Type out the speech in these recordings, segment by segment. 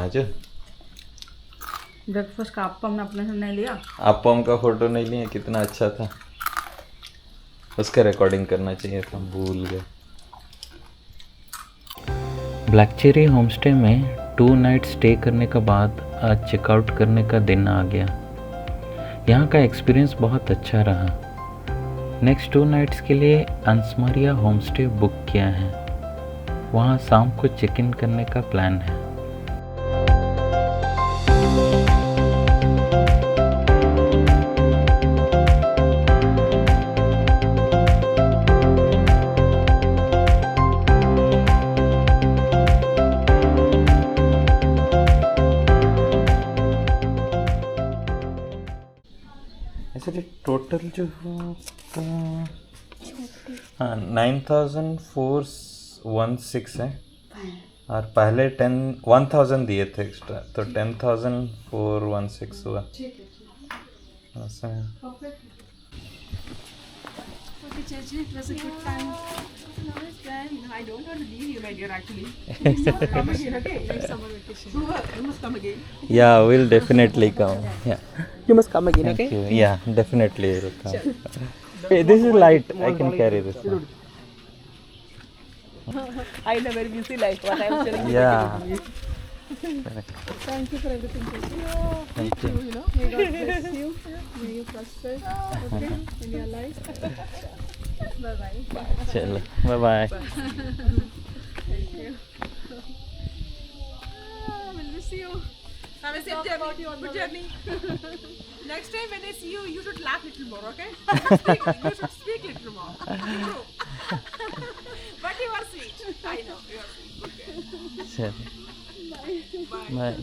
आज ब्रेकफास्ट का अप्पम अपने से नहीं लिया। अप्पम का फोटो नहीं लिया, कितना अच्छा था, उसका रिकॉर्डिंग करना चाहिए था, भूल गए। ब्लैक चेरी होमस्टे में 2 नाइट स्टे करने के बाद आज चेकआउट करने का दिन आ गया। यहाँ का एक्सपीरियंस बहुत अच्छा रहा। नेक्स्ट 2 नाइट्स के लिए अंसमारिया होमस्टे बुक किया है। वहाँ शाम को चेक इन करने का प्लान है। एक्चुअली टोटल जो हाँ 9416 है, और पहले 1000 दिए थे एक्स्ट्रा, तो 10416 हुआ ऐसा है। Okay, Chachi, it was a good time. I don't want to leave you, my dear, actually. Next summer, come again, okay? Next summer vacation. You must come again. Yeah, we'll definitely come. Yeah. You must come again, okay? Thank you. Yeah, definitely will come. Hey, this is light. I can carry this one. I know very busy life, what I was telling you. Yeah. Thank you for everything, Chachi. Thank you. You know, may God bless you. May you prosper, okay, in your life. Bye-bye. चलो, bye bye. Thank you. We'll miss you. Have a safe journey. Good journey. Next time when I see you, you should laugh little more, okay? You should speak little more. Improve. But you are sweet. I know you are sweet. Okay. चलो, Bye. bye.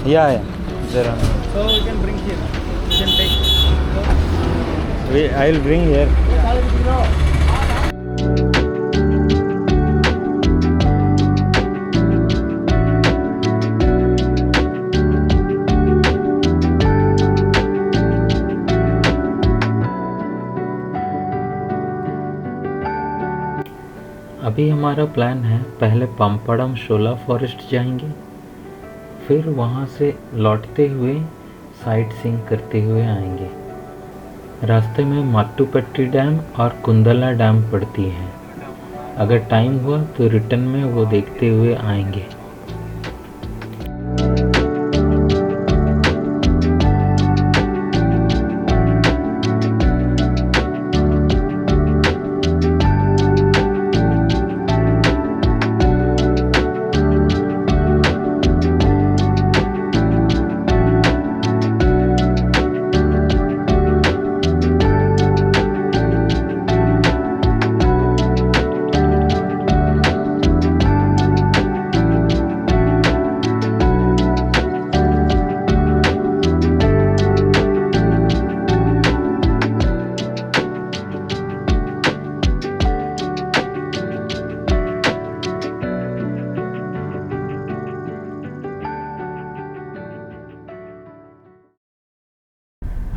Yeah, there are. So you can bring here. You can take. I'll bring here. अभी हमारा plan है, पहले पम्पड़म शोला forest जाएंगे, फिर वहाँ से लौटते हुए साइट सीइंग करते हुए आएंगे। रास्ते में माट्टुपट्टी डैम और कुंदला डैम पड़ती है। अगर टाइम हुआ तो रिटर्न में वो देखते हुए आएंगे।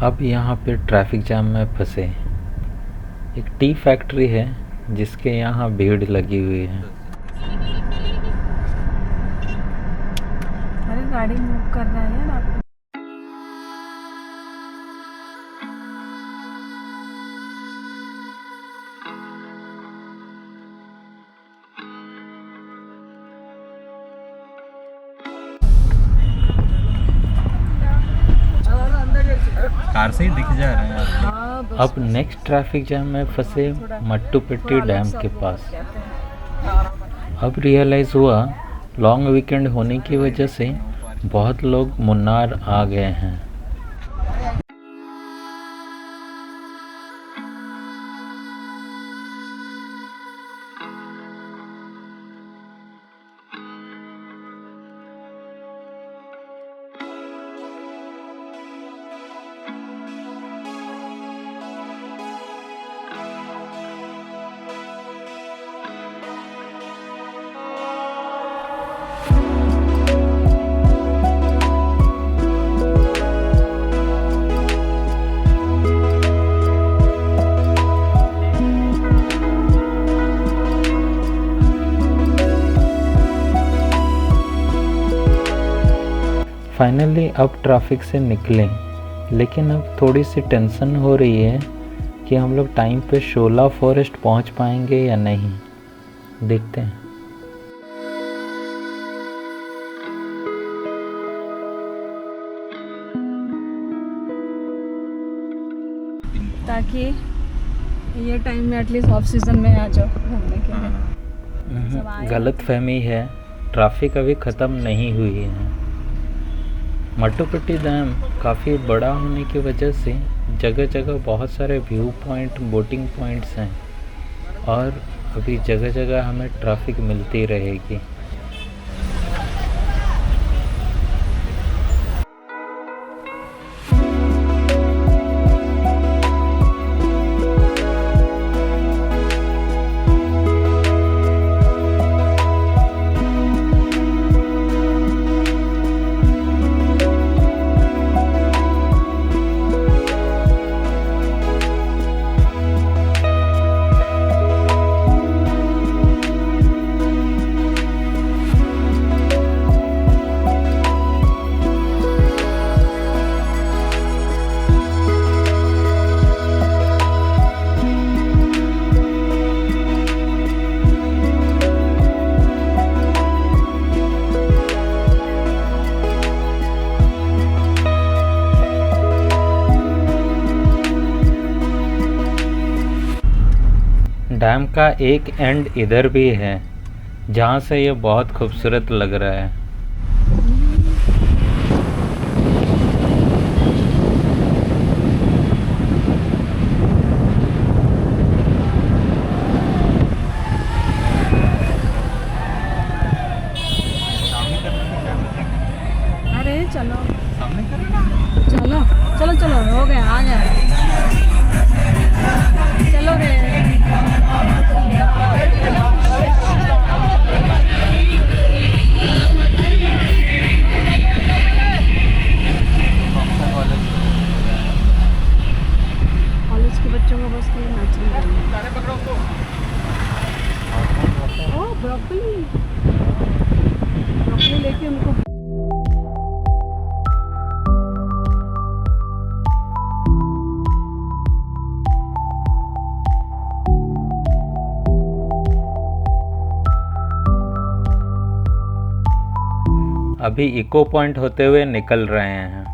अब यहाँ पे ट्रैफिक जाम में फंसे। एक टी फैक्ट्री है जिसके यहाँ भीड़ लगी हुई है। अरे गाड़ी मूव कर रहा है यार आप। कार से ही दिख जा रहा है आपको। हाँ बस अब नेक्स्ट ट्रैफिक जैम में फंसे मट्टुपेट्टी डैम के पास। अब रियलाइज़ हुआ लॉन्ग वीकेंड होने की वजह से बहुत लोग मुन्नार आ गए हैं। फाइनली अब ट्रैफिक से निकले, लेकिन अब थोड़ी सी टेंशन हो रही है कि हम लोग टाइम पे शोला फॉरेस्ट पहुंच पाएंगे या नहीं। देखते हैं। ताकि ये टाइम में एटलीस्ट ऑफ सीजन में आ जाओ घूमने के लिए। गलत फहमी है, ट्रैफिक अभी ख़त्म नहीं हुई है। मट्टुपेट्टी डैम काफ़ी बड़ा होने की वजह से जगह जगह बहुत सारे व्यू पॉइंट, बोटिंग पॉइंट्स हैं और अभी जगह जगह हमें ट्रैफिक मिलती रहेगी। डैम का एक एंड इधर भी है जहाँ से ये बहुत खूबसूरत लग रहा है। अरे चलो सामने करेंगे। चलो चलो चलो हो गया, आ गया। चलो रे। कॉलेज के बच्चों को बस के नाचने ओ ब्रोकली लेके उनको अभी इको पॉइंट होते हुए निकल रहे हैं।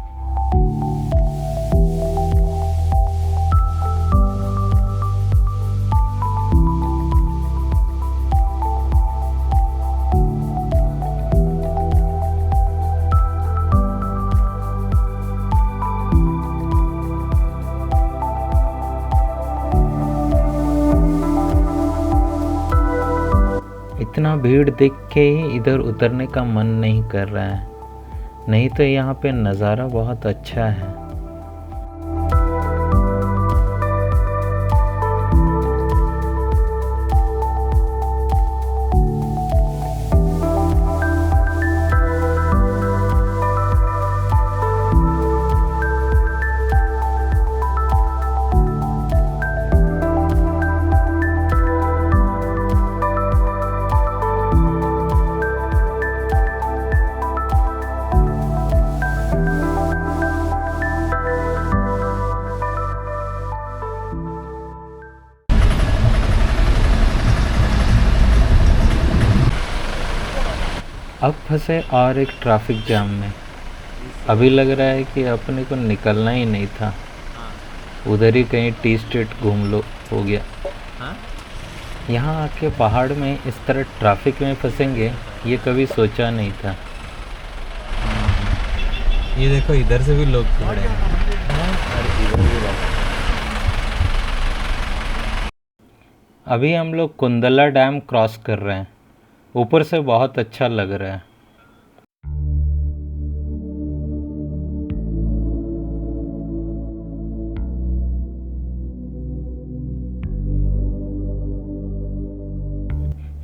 इतना भीड़ देख के ही इधर उतरने का मन नहीं कर रहा है, नहीं तो यहाँ पे नज़ारा बहुत अच्छा है। अब फंसे और एक ट्रैफिक जाम में। अभी लग रहा है कि अपने को निकलना ही नहीं था। उधर ही कहीं टी स्टेट घूम लो, हो गया। हाँ? यहाँ आके पहाड़ में इस तरह ट्रैफिक में फंसेंगे ये कभी सोचा नहीं था। ये देखो इधर से भी लोग खड़े हैं। अभी हम लोग कुंदला डैम क्रॉस कर रहे हैं। ऊपर से बहुत अच्छा लग रहा है।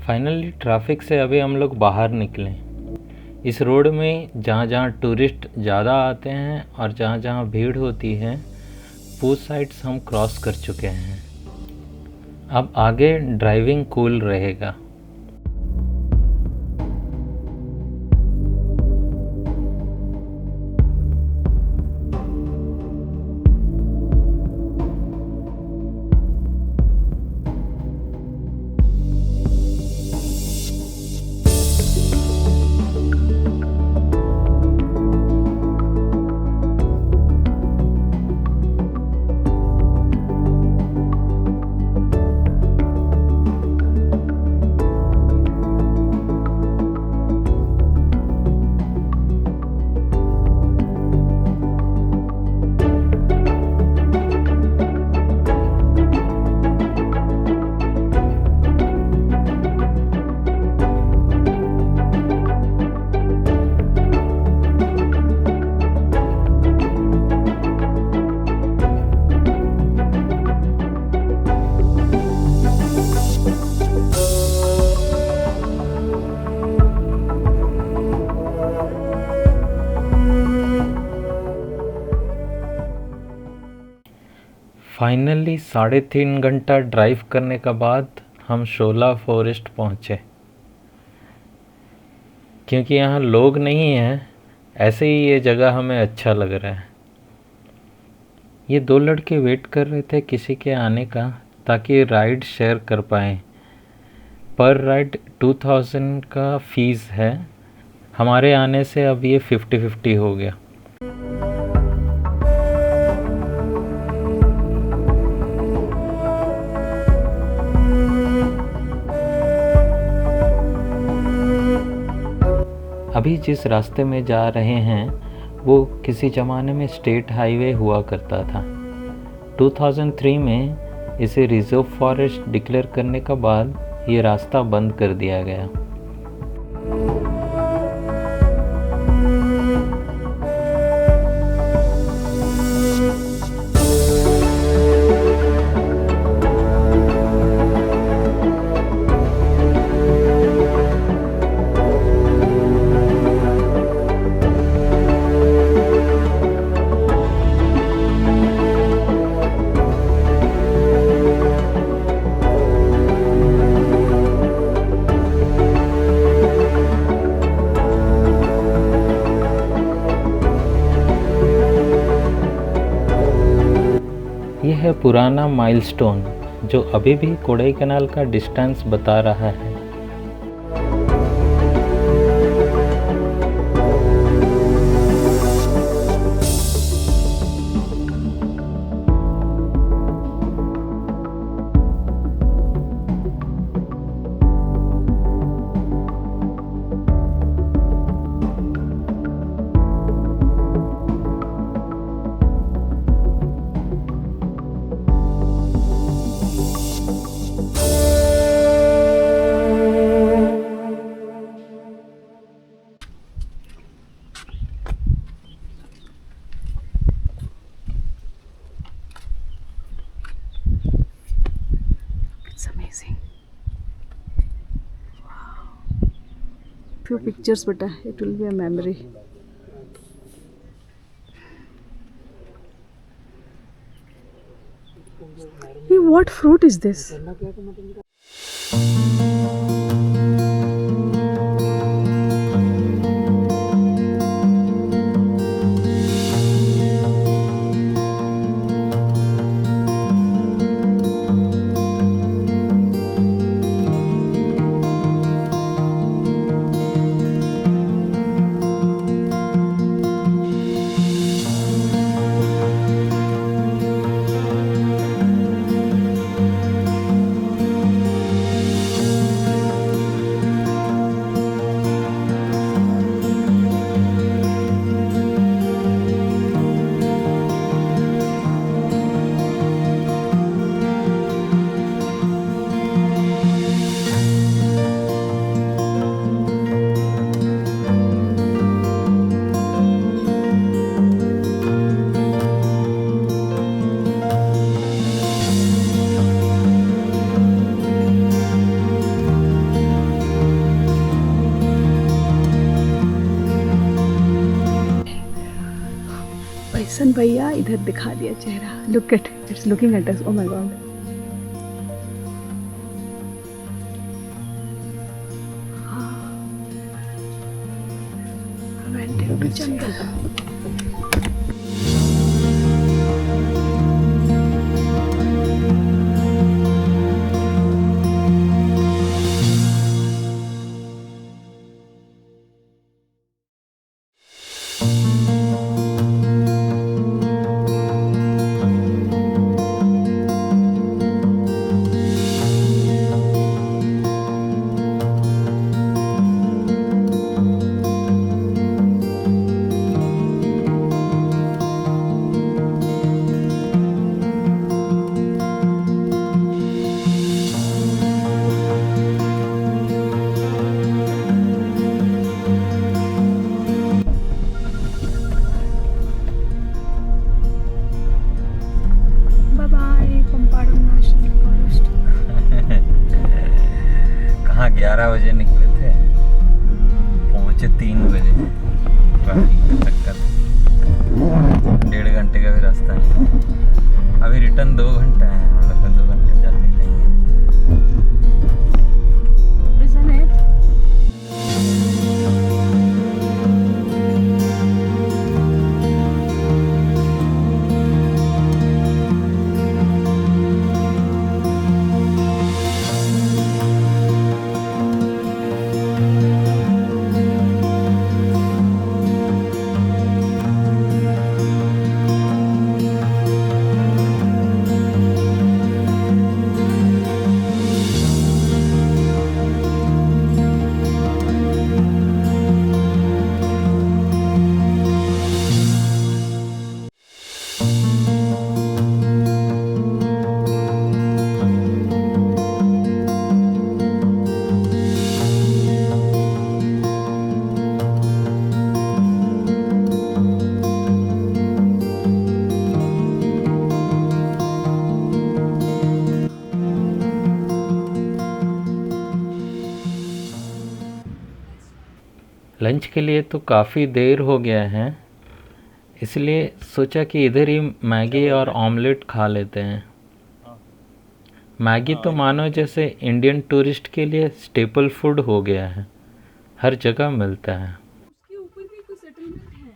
फाइनली ट्रैफिक से अभी हम लोग बाहर निकले। इस रोड में जहाँ जहाँ टूरिस्ट ज़्यादा आते हैं और जहाँ जहाँ भीड़ होती है वो साइड्स हम क्रॉस कर चुके हैं। अब आगे ड्राइविंग कूल रहेगा। फाइनली 3.5 घंटा ड्राइव करने के बाद हम शोला फॉरेस्ट पहुँचे। क्योंकि यहाँ लोग नहीं हैं, ऐसे ही ये जगह हमें अच्छा लग रहा है। ये 2 लड़के वेट कर रहे थे किसी के आने का ताकि राइड शेयर कर पाएँ। पर राइड 2000 का फ़ीस है। हमारे आने से अब ये 50-50 हो गया। अभी जिस रास्ते में जा रहे हैं वो किसी ज़माने में स्टेट हाईवे हुआ करता था। 2003 में इसे रिजर्व फॉरेस्ट डिक्लेयर करने के बाद ये रास्ता बंद कर दिया गया। यह है पुराना माइलस्टोन जो अभी भी कोडाईकनाल का डिस्टेंस बता रहा है। It's amazing. Wow. Few pictures, but it will be a memory. Hey, what fruit is this? Tyson भैया इधर दिखा दिया चेहरा. Look at its looking at us. Oh my God. Went into jungle. Bye bye, Pamparam National Forest. कहाँ 11 बजे निकले थे, पहुँचे 3 बजे। चक्कर 1.5 घंटे का भी रास्ता नहीं। अभी रिटर्न 2 घंटे हैं, हम लोग 2 घंटे जाते नहीं हैं। Isn't it? लंच के लिए तो काफ़ी देर हो गया है, इसलिए सोचा कि इधर ही मैगी और ऑमलेट खा लेते हैं। मैगी तो मानो जैसे इंडियन टूरिस्ट के लिए स्टेपल फूड हो गया है, हर जगह मिलता है। उसके ऊपर भी कोई सेटलमेंट है.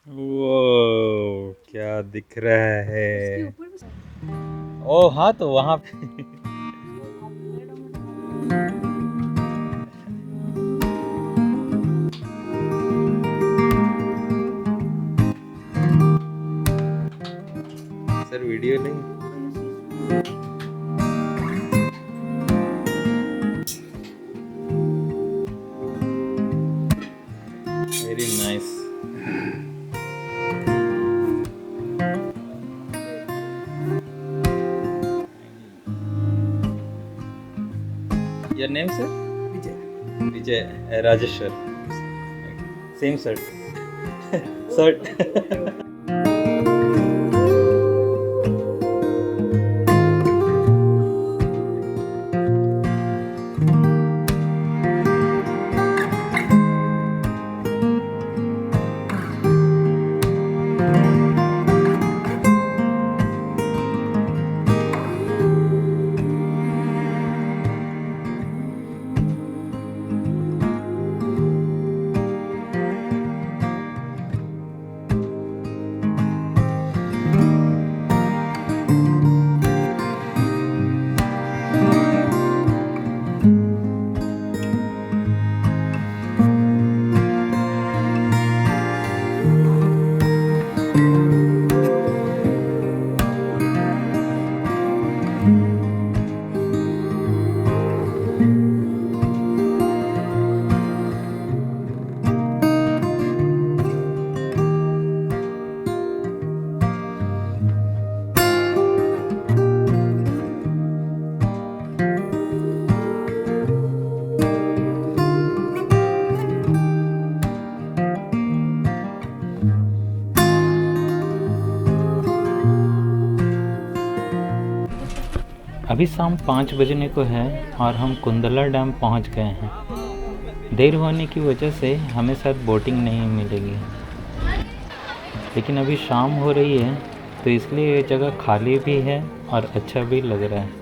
वो क्या दिख रहा है? उसके ऊपर भी ओ हाँ, तो वहाँ पे सर वीडियो नहीं। Very nice. Your name, sir? Vijay. Vijay, Rajeshwar. Same shirt. Shirt. अभी शाम 5 बजने को है और हम कुंदला डैम पहुंच गए हैं। देर होने की वजह से हमें शायद बोटिंग नहीं मिलेगी। लेकिन अभी शाम हो रही है तो इसलिए ये जगह खाली भी है और अच्छा भी लग रहा है।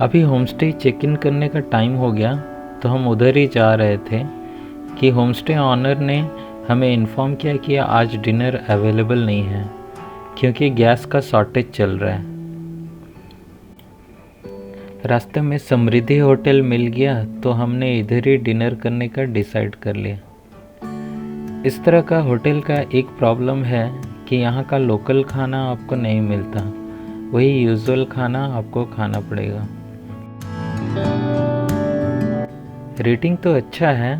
अभी होमस्टे चेक इन करने का टाइम हो गया तो हम उधर ही जा रहे थे कि होमस्टे ऑनर ने हमें इन्फॉर्म किया कि आज डिनर अवेलेबल नहीं है क्योंकि गैस का शॉर्टेज चल रहा है। रास्ते में समृद्धि होटल मिल गया तो हमने इधर ही डिनर करने का डिसाइड कर लिया। इस तरह का होटल का एक प्रॉब्लम है कि यहाँ का लोकल खाना आपको नहीं मिलता, वही यूजुअल खाना आपको खाना पड़ेगा। रेटिंग तो अच्छा है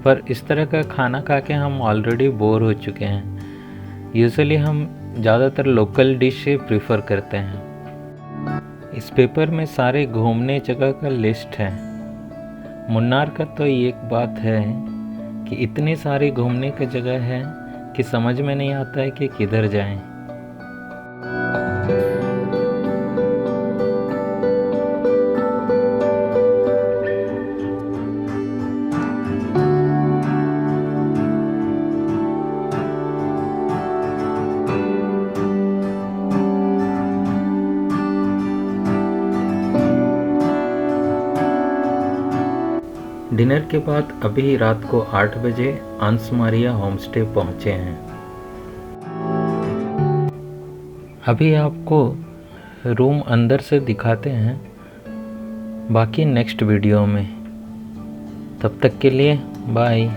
पर इस तरह का खाना खा के हम ऑलरेडी बोर हो चुके हैं। यूजुअली हम ज़्यादातर लोकल डिश प्रीफर करते हैं। इस पेपर में सारे घूमने जगह का लिस्ट है। मुन्नार का तो एक बात है कि इतनी सारी घूमने की जगह है कि समझ में नहीं आता है कि किधर जाएं। डिनर के बाद अभी रात को 8 बजे अंसमारिया होमस्टे पहुंचे हैं। अभी आपको रूम अंदर से दिखाते हैं, बाकी नेक्स्ट वीडियो में। तब तक के लिए बाय।